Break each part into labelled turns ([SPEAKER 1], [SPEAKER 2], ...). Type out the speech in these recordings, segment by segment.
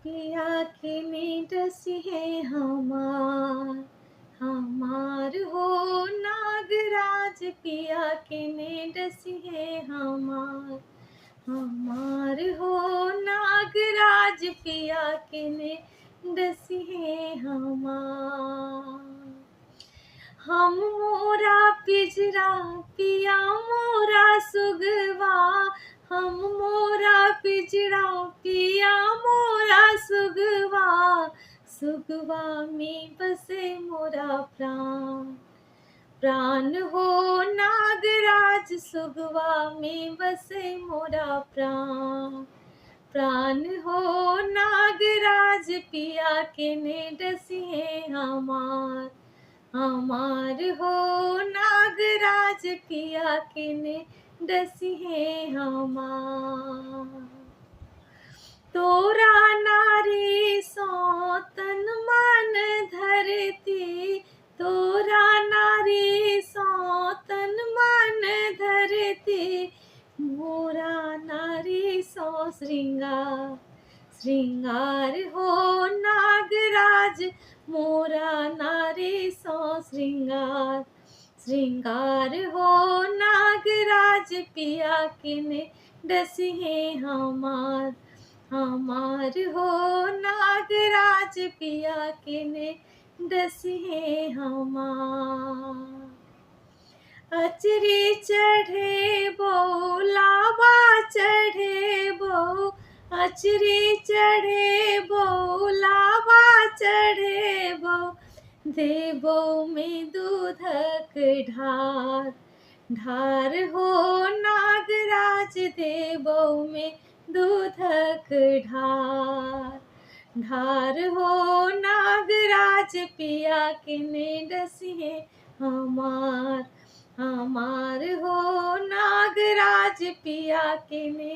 [SPEAKER 1] पिया के डस है हमार, हमार हो नागराज पिया के डस है हमार, हमार हो नागराज पिया के डस है हमार। हम मोरा पिंजरा पिया मोरा सुगवा, हम मोरा पिंजरा पिया मोरा सुगवा, सुगवा में बसे मोरा प्राण, प्राण हो नागराज सुगवा में बसे मोरा प्राण, प्राण हो नागराज पिया के डस है हमार, हमार हो नागराज पिया के डस है हमार। तोरा नारी सो तन मन धरती, तोरा नारी सो तन मन धरती, मोरा नारी सो श्रृंगार, श्रृंगार हो नागराज मोरा नारी सो श्रृंगार, श्रृंगार हो नागराज पिया के डस है हमार, हमार हो नागराज पिया के डस है हमार। अचरी चढ़े बो लावा चढ़े बो, अचरी चढ़े बो लावा चढ़े बो, देबो में दूधक ढार, ढार हो नागराज देबो में दूधक ढार, ढार हो नागराज पिया के डस है हमार, हमार हो नागराज पिया के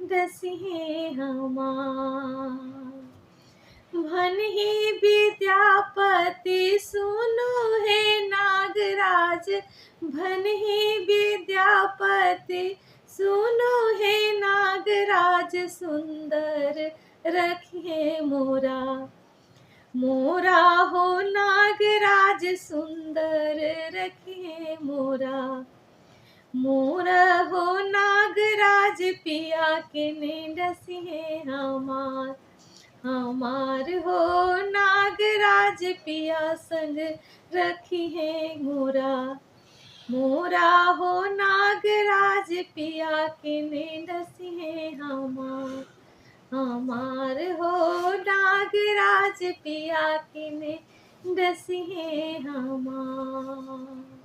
[SPEAKER 1] डस है हमार। भनहि विद्यापति सुनो है नागराज, भनहि विद्यापति सुनो है नागराज, सुंदर रखिए मोरा, मोरा हो नागराज सुंदर रखिए मोरा, मोरा हो नागराज पिया के डस है हमार, हमार हो नागराज पिया संग रखी है मोरा, मोरा हो नागराज पिया के डस है हमार, हमार हो नागराज पिया के डस है हमार।